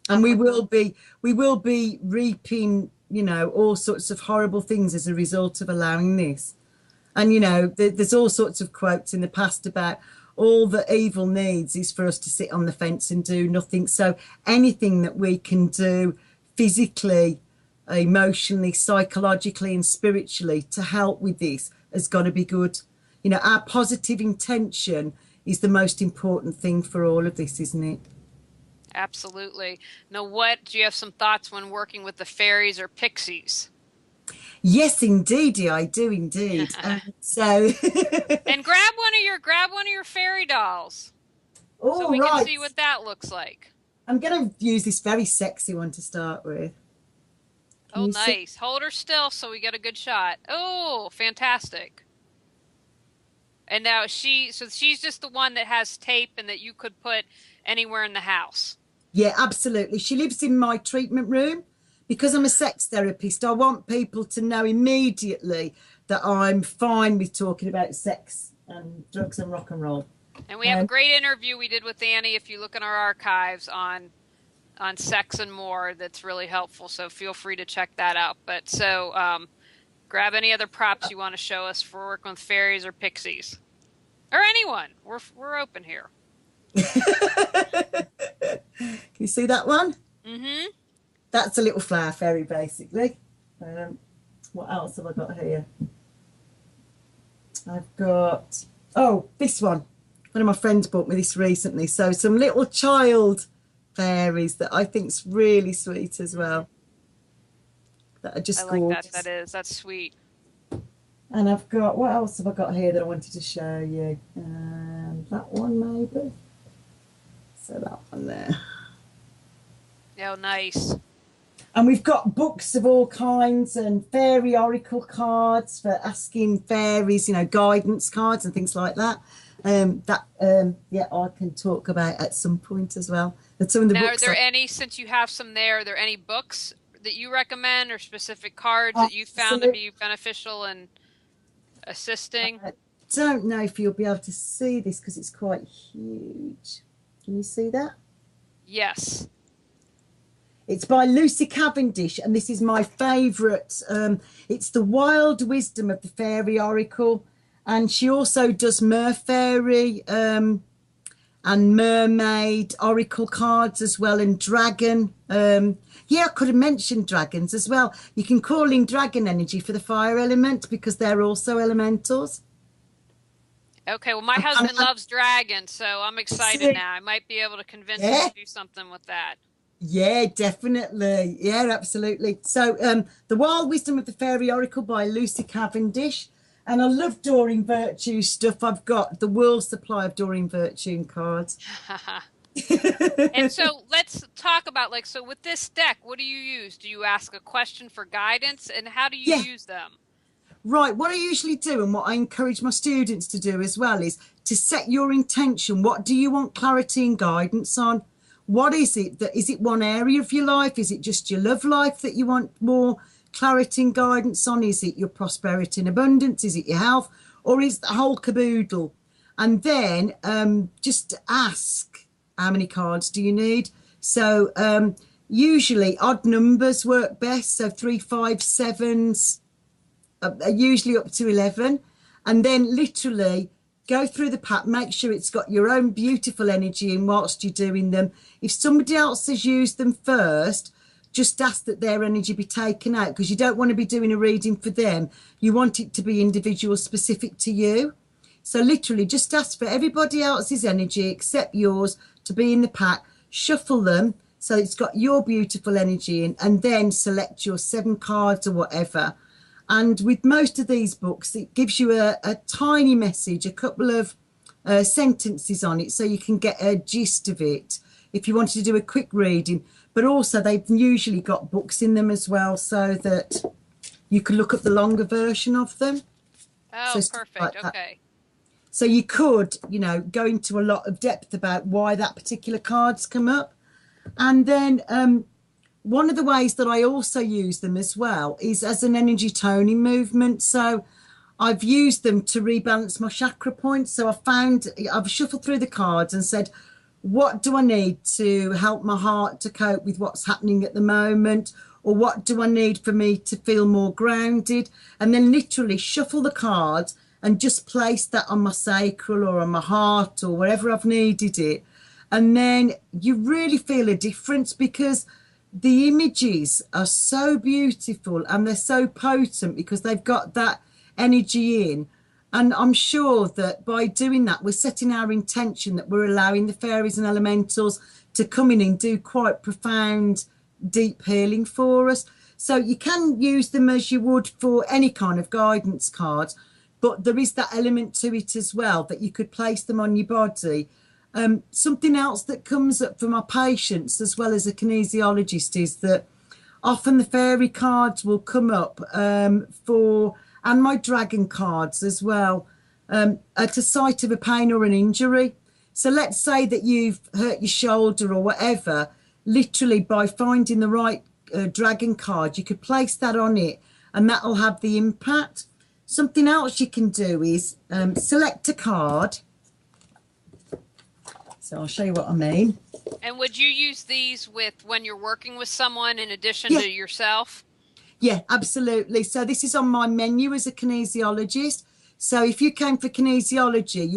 And I'm with we will be reaping, all sorts of horrible things as a result of allowing this. And there's all sorts of quotes in the past about all that evil needs is for us to sit on the fence and do nothing. So anything that we can do physically, emotionally, psychologically, and spiritually to help with this has got to be good. Our positive intention is the most important thing for all of this, isn't it? absolutely. Now, what do you have some thoughts when working with the fairies or pixies? Yes, indeedy, I do indeed. So, And grab one of your fairy dolls so all we can right. see what that looks like. I'm going to use this very sexy one to start with. Can Oh, you see? nice. Hold her still so we get a good shot. Oh, fantastic. And now so she's just the one that has tape and that you could put anywhere in the house. Yeah, absolutely. She lives in my treatment room. Because I'm a sex therapist, I want people to know immediately that I'm fine with talking about sex and drugs and rock and roll. And we have a Um, great interview we did with Annie if you look in our archives on sex and more that's really helpful. So feel free to check that out. But grab any other props you want to show us for working with fairies or pixies or anyone. We're open here. can you see that one? Mm-hmm. That's a little flower fairy, basically. Um, what else have I got here? I've got, oh, this one. One of my friends bought me this recently. So some little child fairies that I think's really sweet as well. That are I just like that. gorgeous. That's sweet. And I've got, what else have I got here that I wanted to show you? That one maybe. So that one there. Oh, nice. And we've got books of all kinds and fairy oracle cards for asking fairies, guidance cards and things like that. Yeah, I can talk about at some point as well. And some of the Now, are books there any, since you have some there, are there any books that you recommend or specific cards that you found to absolutely. be beneficial in assisting? I don't know if you'll be able to see this because it's quite huge. Can you see that? Yes. It's by Lucy Cavendish, and this is my favourite. It's the Wild Wisdom of the Fairy Oracle, and she also does Merfairy and Mermaid Oracle cards as well, and Dragon. Yeah, I could have mentioned dragons as well. You can call in dragon energy for the fire element because they're also elementals. Okay, well, my husband loves dragons, so I'm excited now. I might be able to convince him Yeah, to do something with that. yeah, definitely. Yeah, absolutely. So, The Wild Wisdom of the Fairy Oracle by Lucy Cavendish. And I love Doreen Virtue stuff. I've got the world supply of Doreen Virtue cards. And so let's talk about so with this deck, what do you use? Do you ask a question for guidance and how do you Yeah, use them? right. What I usually do and what I encourage my students to do as well is to set your intention. What do you want clarity and guidance on? What is it that is it one area of your life? Is it just your love life that you want more clarity and guidance on? Is it your prosperity and abundance? Is it your health? Or is the whole caboodle? And then just ask how many cards do you need? So usually odd numbers work best. So 3, 5, 7s, usually up to 11, and then literally go through the pack, make sure it's got your own beautiful energy in whilst you're doing them. If somebody else has used them first, just ask that their energy be taken out because you don't want to be doing a reading for them. You want it to be individual, specific to you. So literally just ask for everybody else's energy except yours to be in the pack, shuffle them so it's got your beautiful energy in, and then select your 7 cards or whatever. And with most of these books, it gives you a tiny message, a couple of sentences on it so you can get a gist of it if you wanted to do a quick reading. But also they've usually got books in them as well so that you can look up the longer version of them. So Oh, stuff perfect. like that. Okay. So you could, go into a lot of depth about why that particular card's come up. And then one of the ways that I also use them as well is as an energy toning movement. So I've used them to rebalance my chakra points. So I've shuffled through the cards and said, what do I need to help my heart to cope with what's happening at the moment? Or what do I need for me to feel more grounded? And then literally shuffle the cards and just place that on my sacral or on my heart or wherever I've needed it. And then you really feel a difference because the images are so beautiful and they're so potent because they've got that energy in. And I'm sure that by doing that, we're setting our intention that we're allowing the fairies and elementals to come in and do quite profound, deep healing for us. So you can use them as you would for any kind of guidance card, but there is that element to it as well that you could place them on your body. Something else that comes up for my patients as well as a kinesiologist is that often the fairy cards will come up and my dragon cards as well, at a site of a pain or an injury. So let's say that you've hurt your shoulder or whatever, literally by finding the right dragon card, you could place that on it and that'll have the impact. Something else you can do is select a card. So I'll show you what I mean. And would you use these with when you're working with someone in addition Yeah, to yourself? yeah, absolutely. So this is on my menu as a kinesiologist. So if you came for kinesiology,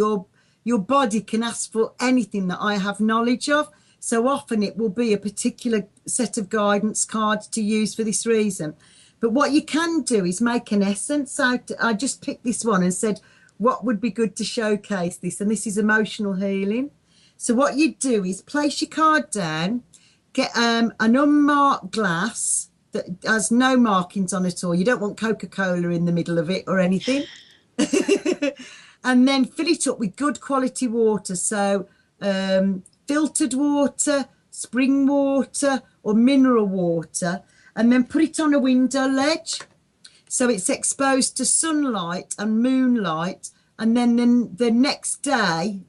your body can ask for anything that I have knowledge of. So often it will be a particular set of guidance cards to use for this reason. But what you can do is make an essence. So I just picked this one and said, what would be good to showcase this? And this is emotional healing. So what you do is place your card down, get an unmarked glass that has no markings on it all. You don't want Coca-Cola in the middle of it or anything. And then fill it up with good quality water. So filtered water, spring water, or mineral water, and then put it on a window ledge so it's exposed to sunlight and moonlight. And then the next day,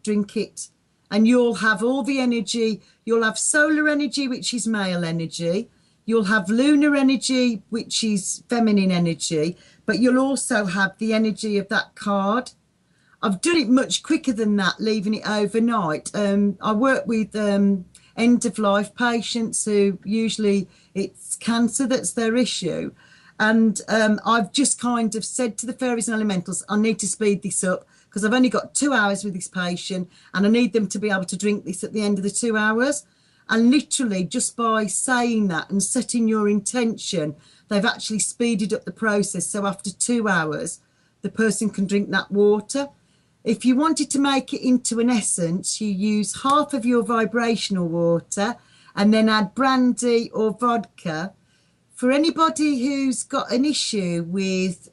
drink it, and you'll have all the energy. You'll have solar energy, which is male energy. You'll have lunar energy, which is feminine energy, but you'll also have the energy of that card. I've done it much quicker than that, leaving it overnight. I work with end of life patients who usually it's cancer that's their issue. And I've just kind of said to the fairies and elementals, I need to speed this up because I've only got 2 hours with this patient and I need them to be able to drink this at the end of the 2 hours. And literally just by saying that and setting your intention, they've actually speeded up the process. So after 2 hours, the person can drink that water. If you wanted to make it into an essence, you use half of your vibrational water and then add brandy or vodka. For anybody who's got an issue with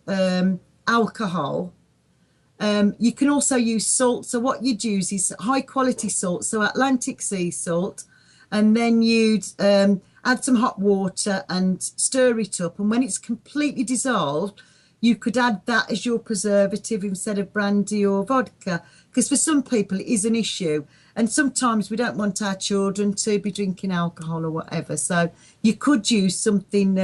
alcohol, you can also use salt. So what you'd use is high quality salt, so Atlantic sea salt, and then you'd add some hot water and stir it up. And when it's completely dissolved, you could add that as your preservative instead of brandy or vodka, because for some people it is an issue. And sometimes we don't want our children to be drinking alcohol or whatever. So you could use something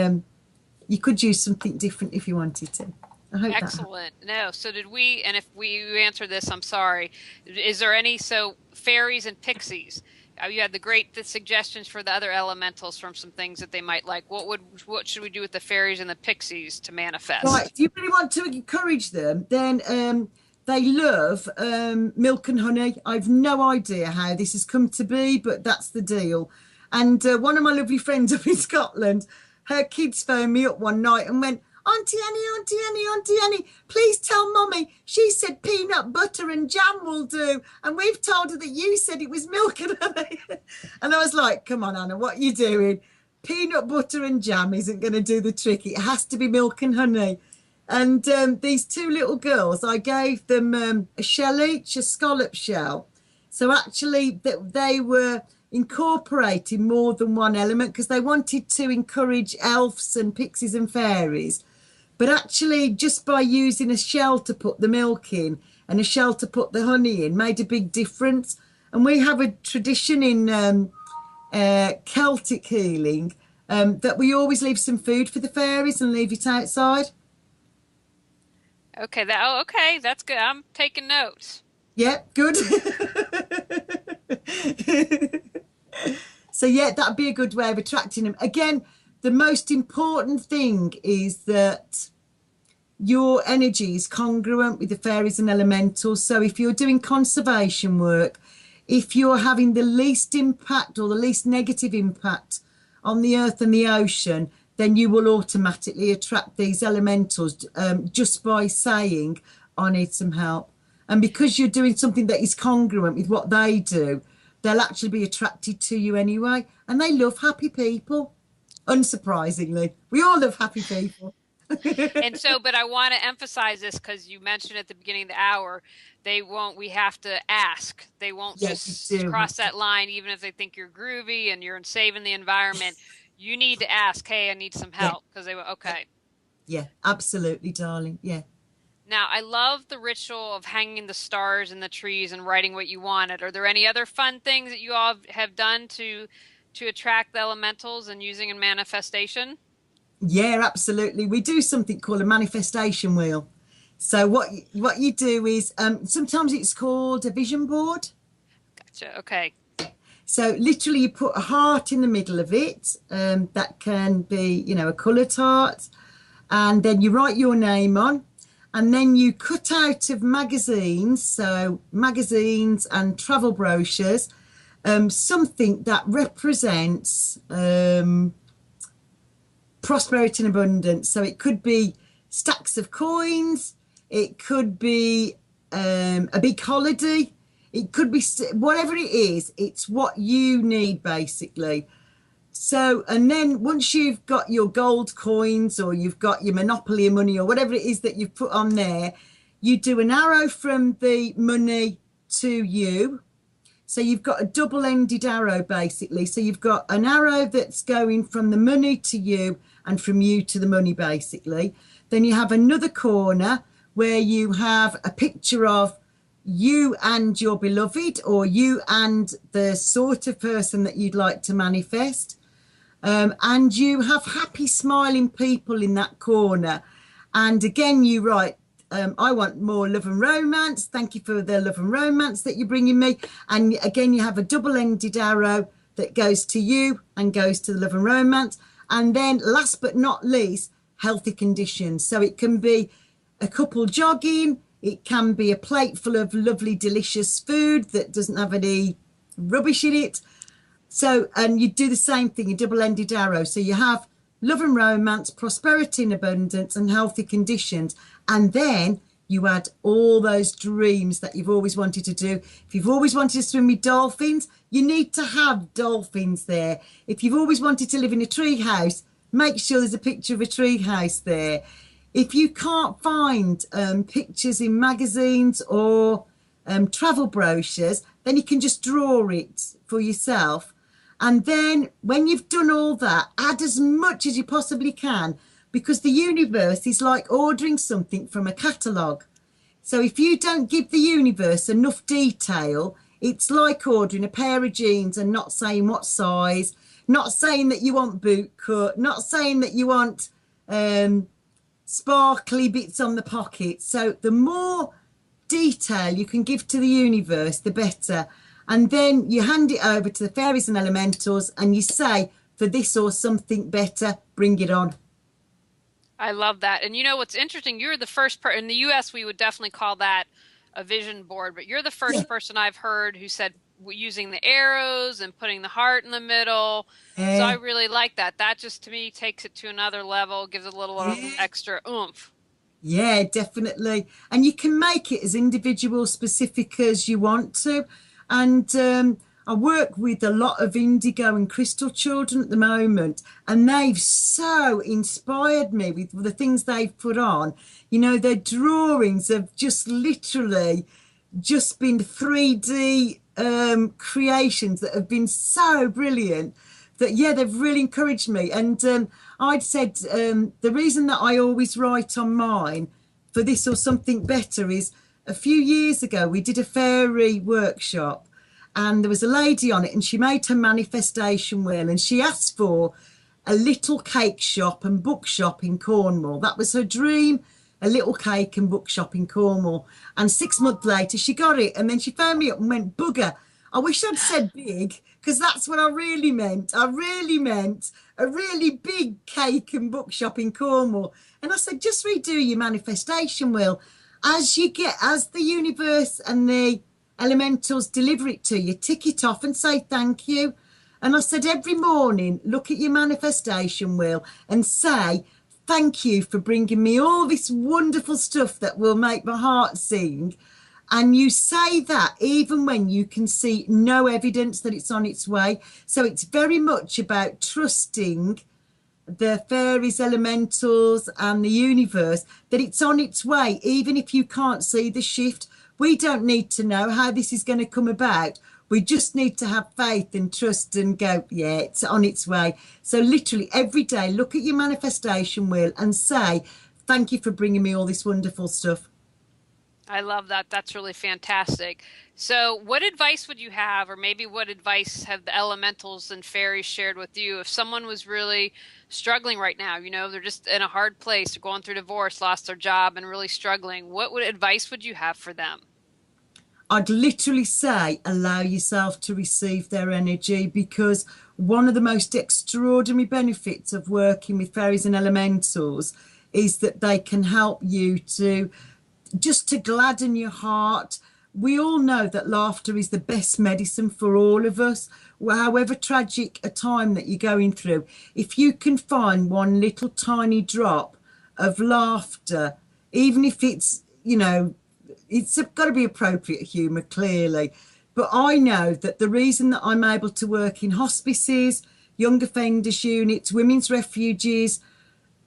different if you wanted to. I hope that helps. Excellent. No, so did we, and if you answer this, I'm sorry. Is there any, so fairies and pixies? You had the suggestions for the other elementals from some things that they might like. What should we do with the fairies and the pixies to manifest? Right, if you really want to encourage them, then they love milk and honey. I've no idea how this has come to be, but that's the deal. And one of my lovely friends up in Scotland, her kids phoned me up one night and went, Auntie Annie, Auntie Annie, Auntie Annie, please tell Mummy. She said peanut butter and jam will do. And we've told her that you said it was milk and honey. And I was like, come on, Anna, what are you doing? Peanut butter and jam isn't going to do the trick. It has to be milk and honey. And these two little girls, I gave them a shell each, a scallop shell. So actually they were incorporating more than one element because they wanted to encourage elves and pixies and fairies. But actually, just by using a shell to put the milk in and a shell to put the honey in made a big difference. And we have a tradition in Celtic healing that we always leave some food for the fairies and leave it outside. Okay, okay, that's good. I'm taking notes. Yeah, good. So yeah, that'd be a good way of attracting them. Again, the most important thing is that your energy is congruent with the fairies and elementals. So if you're doing conservation work, if you're having the least impact or the least negative impact on the earth and the ocean, then you will automatically attract these elementals just by saying, I need some help. And because you're doing something that is congruent with what they do, they'll actually be attracted to you anyway. And they love happy people, unsurprisingly. We all love happy people. And so, but I want to emphasize this because you mentioned at the beginning of the hour, we have to ask. They won't Yes, just you do. cross that line, even if they think you're groovy and you're saving the environment. You need to ask, hey, I need some Yeah, help because they were yeah, okay. yeah, absolutely, darling. Yeah. Now, I love the ritual of hanging the stars in the trees and writing what you wanted. Are there any other fun things that you all have done to attract the elementals and using in manifestation? Yeah, absolutely. We do something called a manifestation wheel. So what you do is sometimes it's called a vision board. Gotcha. Okay. So literally, you put a heart in the middle of it. That can be, a coloured heart, and then you write your name on, and then you cut out of magazines, so magazines and travel brochures, something that represents prosperity and abundance. So it could be stacks of coins, it could be a big holiday, it could be whatever it is, it's what you need basically. So, and then once you've got your gold coins or you've got your monopoly money or whatever it is that you've put on there, you do an arrow from the money to you. So you've got a double-ended arrow basically. So you've got an arrow that's going from the money to you and from you to the money basically. Then you have another corner where you have a picture of you and your beloved, or you and the sort of person that you'd like to manifest. And you have happy smiling people in that corner. And again, you write, I want more love and romance. Thank you for the love and romance that you're bringing me. And again, you have a double-ended arrow that goes to you and goes to the love and romance. And then last but not least, healthy conditions. So it can be a couple jogging. It can be a plate full of lovely, delicious food that doesn't have any rubbish in it. So, and you do the same thing, a double-ended arrow. So you have love and romance, prosperity and abundance, and healthy conditions. And then you add all those dreams that you've always wanted to do. If you've always wanted to swim with dolphins, you need to have dolphins there. If you've always wanted to live in a tree house, make sure there's a picture of a tree house there. If you can't find pictures in magazines or travel brochures, then you can just draw it for yourself. And then when you've done all that, add as much as you possibly can, because the universe is like ordering something from a catalogue. So if you don't give the universe enough detail, it's like ordering a pair of jeans and not saying what size, not saying that you want boot cut, not saying that you want sparkly bits on the pocket. So the more detail you can give to the universe, the better. And then you hand it over to the fairies and elementals and you say, for this or something better, bring it on. I love that. And you know what's interesting? You're the first person in the US, we would definitely call that a vision board, but you're the Yeah. first person I've heard who said using the arrows and putting the heart in the middle. So I Yeah. really like that. That just to me takes it to another level, gives it a little Yeah. extra oomph. Yeah, definitely. And you can make it as individual specific as you want to. And I work with a lot of indigo and crystal children at the moment, and they've so inspired me with the things they've put on. Their drawings have just literally just been 3D creations that have been so brilliant that, yeah, they've really encouraged me. And I'd said the reason that I always write on mine for this or something better is a few years ago we did a fairy workshop and there was a lady on it and she made her manifestation wheel and she asked for a little cake shop and bookshop in Cornwall. That was her dream, a little cake and bookshop in Cornwall. And 6 months later, she got it. And then she phoned me up and went, bugger, I wish I'd said big, because that's what I really meant. I really meant a really big cake and bookshop in Cornwall. And I said, just redo your manifestation wheel. As the universe and the elementals deliver it to you, tick it off and say thank you. And I said, every morning, look at your manifestation wheel and say, thank you for bringing me all this wonderful stuff that will make my heart sing. And you say that even when you can see no evidence that it's on its way. So it's very much about trusting the fairies, elementals, and the universe that it's on its way, even if you can't see the shift. We don't need to know how this is going to come about. We just need to have faith and trust and go, yeah, it's on its way. So literally every day, look at your manifestation wheel and say, thank you for bringing me all this wonderful stuff. I love that. That's really fantastic. So, what advice would you have, or maybe what advice have the elementals and fairies shared with you if someone was really struggling right now? You know, they're just in a hard place, they're going through divorce, lost their job, and really struggling. What advice would you have for them? I'd literally say allow yourself to receive their energy, because one of the most extraordinary benefits of working with fairies and elementals is that they can help you to just to gladden your heart. We all know that laughter is the best medicine for all of us. However tragic a time that you're going through, if you can find one little tiny drop of laughter, even if it's, it's got to be appropriate humour, clearly. But I know that the reason that I'm able to work in hospices, young offenders units, women's refuges,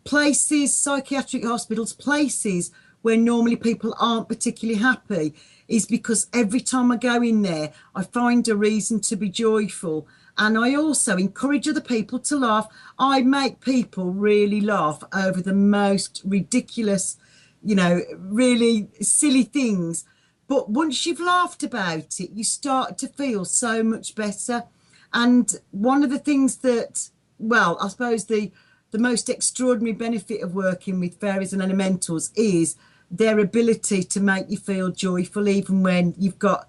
places, psychiatric hospitals, places where normally people aren't particularly happy, is because every time I go in there, I find a reason to be joyful. And I also encourage other people to laugh. I make people really laugh over the most ridiculous, really silly things. But once you've laughed about it, you start to feel so much better. And one of the things that, well, I suppose the most extraordinary benefit of working with fairies and elementals is their ability to make you feel joyful, even when you've got,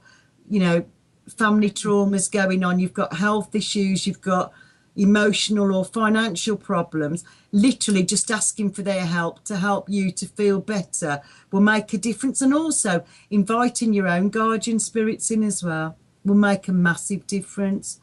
family traumas going on, you've got health issues, you've got emotional or financial problems. Literally just asking for their help to help you to feel better will make a difference. And also inviting your own guardian spirits in as well will make a massive difference.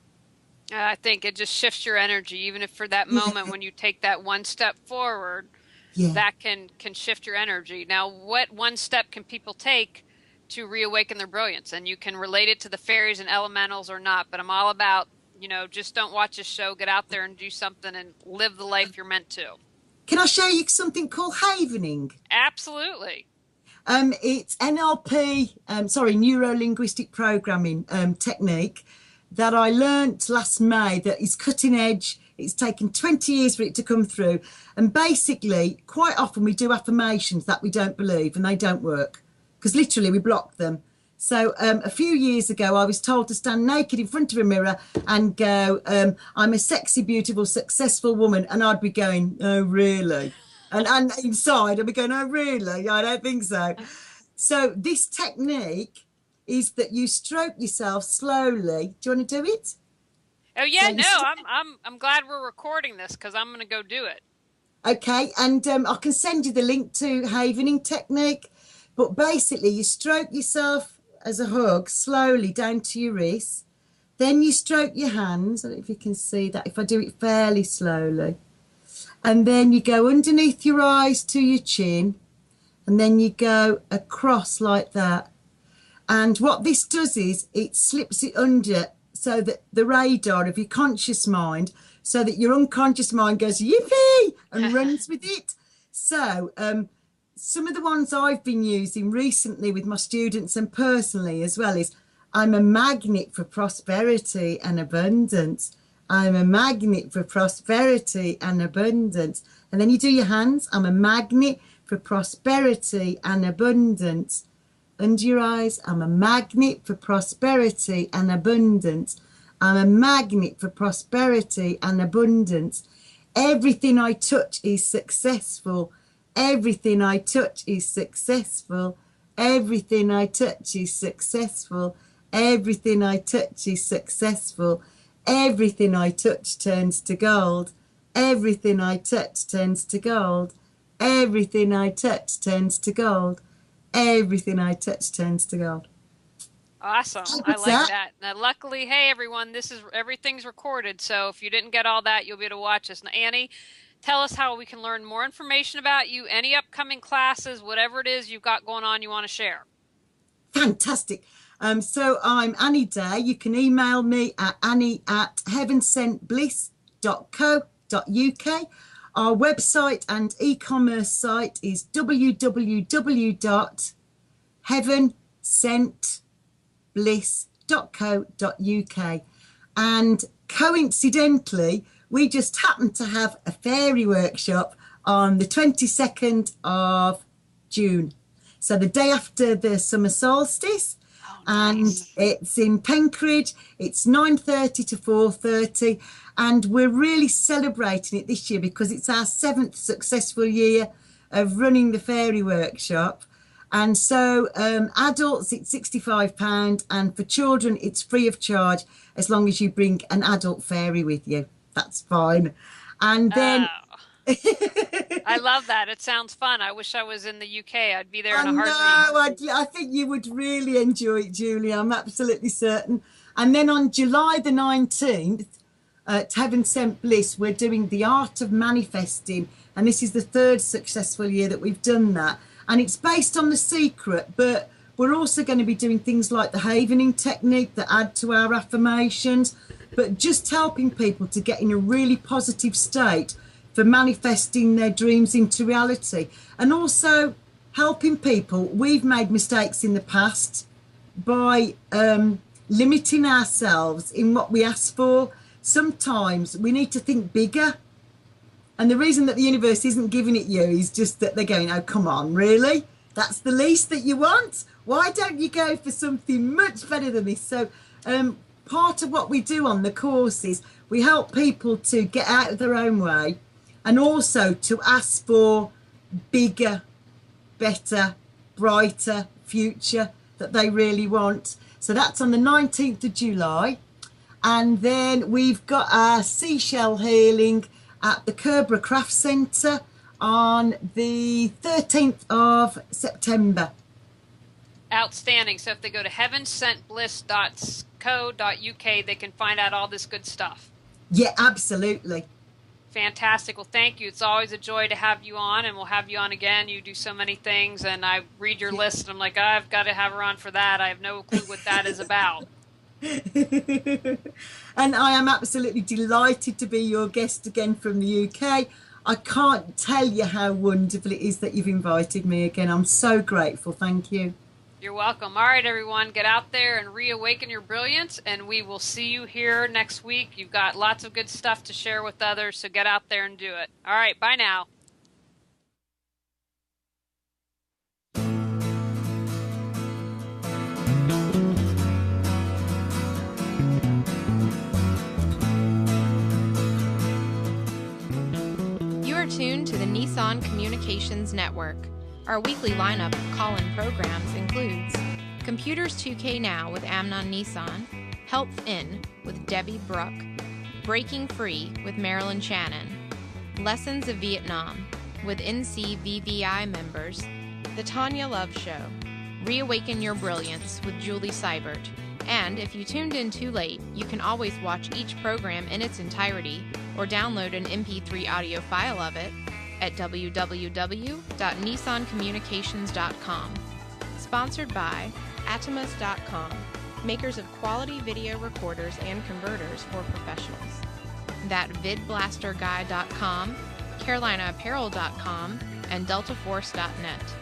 I think it just shifts your energy, even if for that moment Yeah, when you take that one step forward, yeah. that can shift your energy. Now, what one step can people take to reawaken their brilliance? And you can relate it to the fairies and elementals or not, but I'm all about, just don't watch a show, get out there and do something and live the life you're meant to. Can I show you something called havening? Absolutely. It's NLP, neuro linguistic programming technique that I learnt last May, that is cutting edge. It's taken 20 years for it to come through. And basically, quite often we do affirmations that we don't believe and they don't work because literally we block them. So a few years ago, I was told to stand naked in front of a mirror and go, I'm a sexy, beautiful, successful woman. And I'd be going, oh, really? And inside, I'd be going, oh, really? I don't think so. So this technique is that you stroke yourself slowly. Do you want to do it? Oh So yeah, you no, st- I'm glad we're recording this because I'm gonna go do it. okay, and I can send you the link to havening technique. But basically, you stroke yourself as a hug slowly down to your wrist. Then you stroke your hands. I don't know if you can see that. If I do it fairly slowly, and then you go underneath your eyes to your chin, and then you go across like that. And what this does is it slips it under so that the radar of your conscious mind, so that your unconscious mind goes, yippee, and runs with it. So some of the ones I've been using recently with my students and personally as well is I'm a magnet for prosperity and abundance. I'm a magnet for prosperity and abundance. And then you do your hands. I'm a magnet for prosperity and abundance. Under your eyes, I'm a magnet for prosperity and abundance. I'm a magnet for prosperity and abundance. Everything I touch is successful. Everything I touch is successful. Everything I touch is successful. Everything I touch is successful. Everything I touch turns to gold. Everything I touch turns to gold. Everything I touch turns to gold. Everything I touch turns to gold. Awesome. How I good's like that? that. Now, luckily, hey everyone, this is everything's recorded, so if you didn't get all that, you'll be able to watch us. Now, Annie, tell us how we can learn more information about you, any upcoming classes, whatever it is you've got going on you want to share. Fantastic. So I'm Annie Day. You can email me at annie@heavensentbliss.co.uk. Our website and e-commerce site is www.heavensentbliss.co.uk. fairies.co.uk. And coincidentally, we just happened to have a fairy workshop on the 22nd of June. So the day after the summer solstice. Oh, And nice. it's in Penkridge. It's 9:30 to 4:30, and we're really celebrating it this year because it's our 7th successful year of running the fairy workshop. And so adults it's £65, and for children it's free of charge as long as you bring an adult fairy with you. That's fine. And then Oh, I love that. It sounds fun. I wish I was in the UK. I'd be there I in a know, heartbeat. I think you would really enjoy it, Julie. I'm absolutely certain. And then on July the 19th, at Heaven Sent Bliss, we're doing the art of manifesting. And this is the 3rd successful year that we've done that. And it's based on The Secret, but we're also going to be doing things like the havening technique that add to our affirmations, but just helping people to get in a really positive state for manifesting their dreams into reality. And also helping people. We've made mistakes in the past by limiting ourselves in what we ask for. Sometimes we need to think bigger. And the reason that the universe isn't giving it you is just that they're going, oh, come on, really? That's the least that you want? Why don't you go for something much better than this? So part of what we do on the course is we help people to get out of their own way and also to ask for bigger, better, brighter future that they really want. So that's on the 19th of July. And then we've got our seashell healing at the Kerbera Craft Centre on the 13th of September. Outstanding. So if they go to heavensentbliss.co.uk, they can find out all this good stuff. Yeah, absolutely. Fantastic. Well, thank you. It's always a joy to have you on, and we'll have you on again. You do so many things, and I read your list, and I'm like, I've got to have her on for that. I have no clue what that is about. And I am absolutely delighted to be your guest again from the UK. I can't tell you how wonderful it is that you've invited me again. I'm so grateful. Thank you. You're welcome. All right, everyone, get out there and reawaken your brilliance, and we will see you here next week. You've got lots of good stuff to share with others, so get out there and do it. All right, bye now. You are tuned to the Nissan Communications Network. Our weekly lineup of call-in programs includes Computers 2K Now with Amnon Nissan, Health In with Debbie Bruck, Breaking Free with Marilyn Shannon, Lessons of Vietnam with NCVVI members, The Tanya Love Show, Reawaken Your Brilliance with Julie Seibert, and if you tuned in too late, you can always watch each program in its entirety or download an MP3 audio file of it at www.nissancommunications.com. Sponsored by Atomus.com, makers of quality video recorders and converters for professionals. ThatVidBlasterGuy.com, CarolinaApparel.com, and DeltaForce.net.